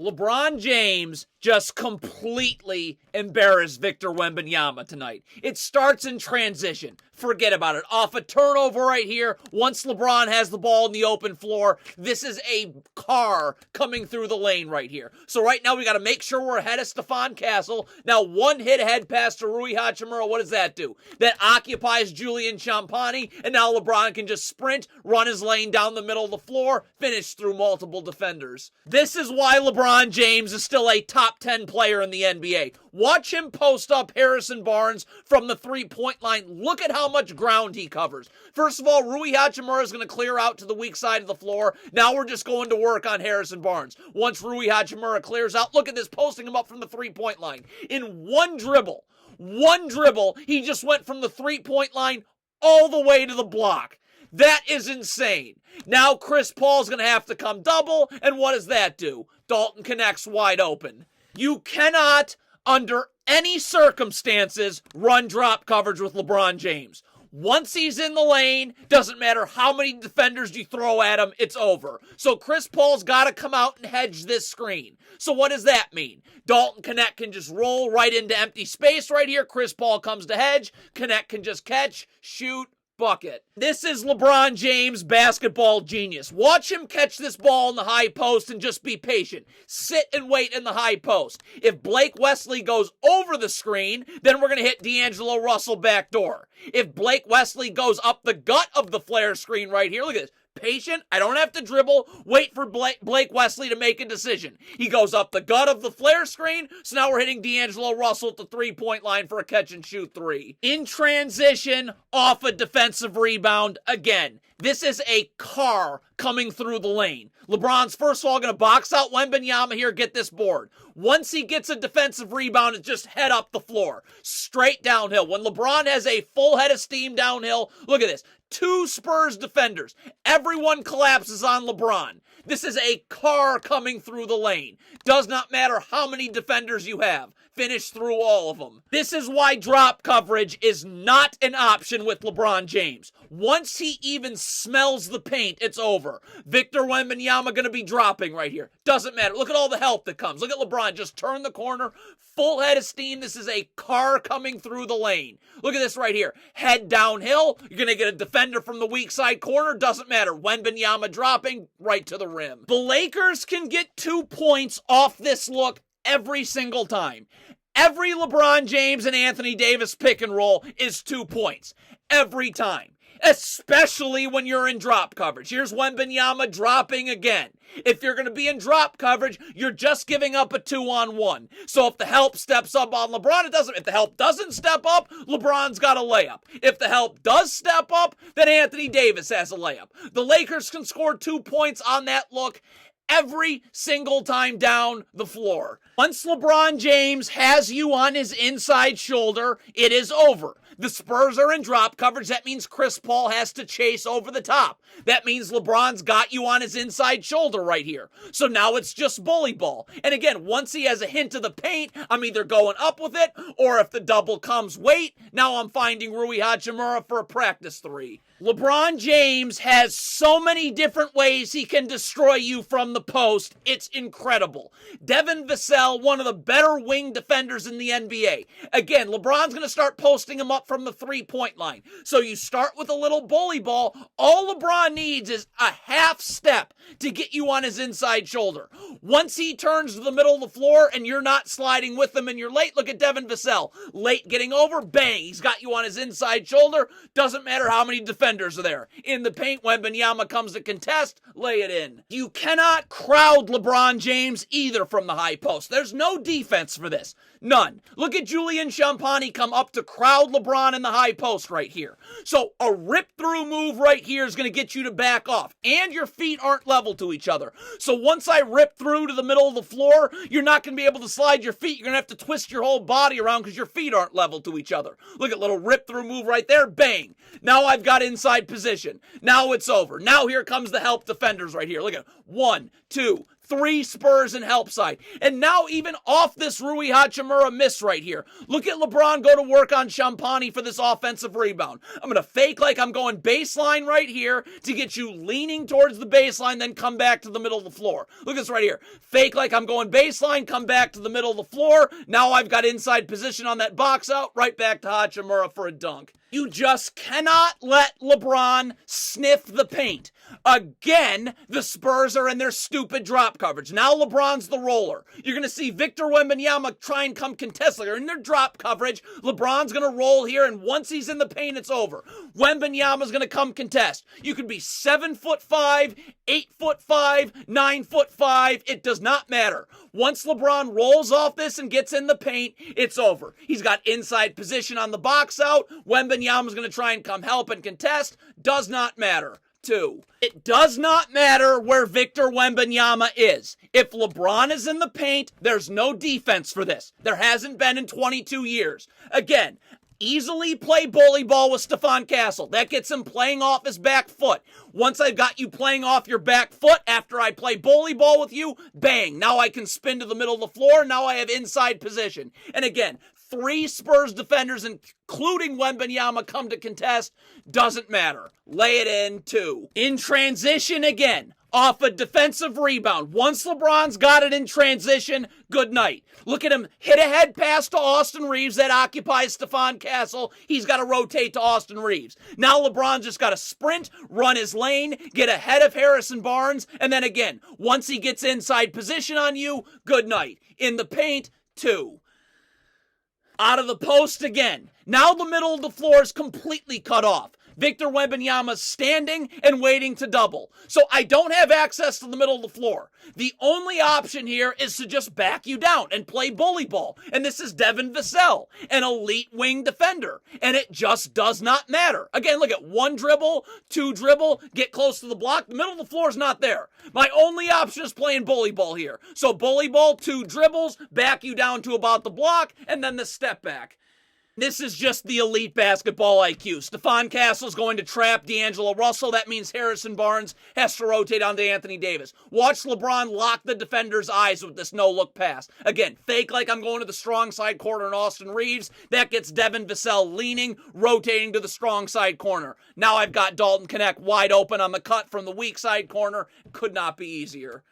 LeBron James just completely embarrassed Victor Wembanyama tonight. It starts in transition. Forget about it. Off a turnover right here. Once LeBron has the ball in the open floor, this is a car coming through the lane right here. So right now we got to make sure we're ahead of Stephon Castle. Now one hit ahead pass to Rui Hachimura. What does that do? That occupies Julian Champagnie, and now LeBron can just sprint, run his lane down the middle of the floor, finish through multiple defenders. This is why LeBron James is still a top 10 player in the NBA. Watch him post up Harrison Barnes from the three-point line. Look at how much ground he covers. First of all, Rui Hachimura is going to clear out to the weak side of the floor. Now we're just going to work on Harrison Barnes. Once Rui Hachimura clears out, look at this, posting him up from the three-point line. In one dribble, he just went from the three-point line all the way to the block. That is insane. Now Chris Paul's going to have to come double, and what does that do? Dalton connects wide open. You cannot, under any circumstances, run drop coverage with LeBron James. Once he's in the lane, doesn't matter how many defenders you throw at him, it's over. So Chris Paul's got to come out and hedge this screen. So what does that mean? Dalton Connect can just roll right into empty space right here. Chris Paul comes to hedge. Connect can just catch, shoot, bucket. This is LeBron James basketball genius. Watch him catch this ball in the high post and just be patient. Sit and wait in the high post. If Blake Wesley goes over the screen, then we're going to hit D'Angelo Russell backdoor. If Blake Wesley goes up the gut of the flare screen right here, look at this. Patient, I don't have to dribble, wait for Blake Wesley to make a decision. He goes up the gut of the flare screen, so now we're hitting D'Angelo Russell at the three-point line for a catch-and-shoot three. In transition, off a defensive rebound, again. This is a car coming through the lane. LeBron's first of all going to box out Wembanyama here, get this board. Once he gets a defensive rebound, it's just head up the floor. Straight downhill. When LeBron has a full head of steam downhill, look at this. Two Spurs defenders. Everyone collapses on LeBron. This is a car coming through the lane. Does not matter how many defenders you have. Finish through all of them. This is why drop coverage is not an option with LeBron James. Once he even smells the paint, it's over. Victor Wembanyama going to be dropping right here. Doesn't matter. Look at all the help that comes. Look at LeBron. Just turn the corner. Full head of steam. This is a car coming through the lane. Look at this right here. Head downhill. You're going to get a defender from the weak side corner. Doesn't matter. Wembanyama dropping right to the rim. The Lakers can get 2 points off this look every single time. Every LeBron James and Anthony Davis pick and roll is 2 points. Every time. Especially when you're in drop coverage. Here's Wembanyama dropping again. If you're going to be in drop coverage, you're just giving up a 2-on-1. So if the help steps up on LeBron, it doesn't. If the help doesn't step up, LeBron's got a layup. If the help does step up, then Anthony Davis has a layup. The Lakers can score 2 points on that look every single time down the floor. Once LeBron James has you on his inside shoulder, it is over. The Spurs are in drop coverage. That means Chris Paul has to chase over the top. That means LeBron's got you on his inside shoulder right here. So now it's just bully ball. And again, once he has a hint of the paint, I'm either going up with it, or if the double comes, wait. Now I'm finding Rui Hachimura for a practice three. LeBron James has so many different ways he can destroy you from the post. It's incredible. Devin Vassell, one of the better wing defenders in the NBA. Again, LeBron's going to start posting him up from the three-point line. So you start with a little bully ball. All LeBron needs is a half step to get you on his inside shoulder. Once he turns to the middle of the floor and you're not sliding with him and you're late, look at Devin Vassell. Late getting over, bang, he's got you on his inside shoulder. Doesn't matter how many defenders are there. In the paint, Wembanyama comes to contest, lay it in. You cannot crowd LeBron James either from the high post. There's no defense for this. None. Look at Julian Champagnie come up to crowd LeBron in the high post right here. So a rip-through move right here is going to get you to back off. And your feet aren't level to each other. So once I rip through to the middle of the floor, you're not going to be able to slide your feet. You're going to have to twist your whole body around because your feet aren't level to each other. Look at little rip-through move right there. Bang. Now I've got inside position. Now it's over. Now here comes the help defenders right here. Look at 1, 2, 3 Spurs and help side. And now even off this Rui Hachimura miss right here. Look at LeBron go to work on Champagny for this offensive rebound. I'm going to fake like I'm going baseline right here to get you leaning towards the baseline, then come back to the middle of the floor. Look at this right here. Fake like I'm going baseline, come back to the middle of the floor. Now I've got inside position on that box out, right back to Hachimura for a dunk. You just cannot let LeBron sniff the paint. Again, the Spurs are in their stupid drop coverage. Now LeBron's the roller. You're going to see Victor Wembanyama try and come contest. They're in their drop coverage. LeBron's going to roll here, and once he's in the paint, it's over. Wembanyama's going to come contest. You could be 7'5", 8'5", 9'5". It does not matter. Once LeBron rolls off this and gets in the paint, it's over. He's got inside position on the box out. Wembanyama's going to try and come help and contest. Does not matter. 2. It does not matter where Victor Wembanyama is. If LeBron is in the paint, there's no defense for this. There hasn't been in 22 years. Again, easily play bully ball with Stephon Castle. That gets him playing off his back foot. Once I've got you playing off your back foot after I play bully ball with you, bang, now I can spin to the middle of the floor. Now I have inside position. And again, 3 Spurs defenders, including Wembanyama, come to contest. Doesn't matter. Lay it in. 2. In transition again. Off a defensive rebound. Once LeBron's got it in transition, good night. Look at him hit a head pass to Austin Reeves that occupies Stephon Castle. He's got to rotate to Austin Reeves. Now LeBron's just got to sprint, run his lane, get ahead of Harrison Barnes, and then again, once he gets inside position on you, good night. In the paint, 2. Out of the post again. Now the middle of the floor is completely cut off. Victor Wembanyama's standing and waiting to double. So I don't have access to the middle of the floor. The only option here is to just back you down and play bully ball. And this is Devin Vassell, an elite wing defender. And it just does not matter. Again, look at 1 dribble, 2 dribble, get close to the block. The middle of the floor is not there. My only option is playing bully ball here. So bully ball, 2 dribbles, back you down to about the block, and then the step back. This is just the elite basketball IQ. Stephon Castle's going to trap D'Angelo Russell. That means Harrison Barnes has to rotate onto Anthony Davis. Watch LeBron lock the defender's eyes with this no-look pass. Again, fake like I'm going to the strong side corner in Austin Reeves. That gets Devin Vassell leaning, rotating to the strong side corner. Now I've got Dalton Knecht wide open on the cut from the weak side corner. Could not be easier.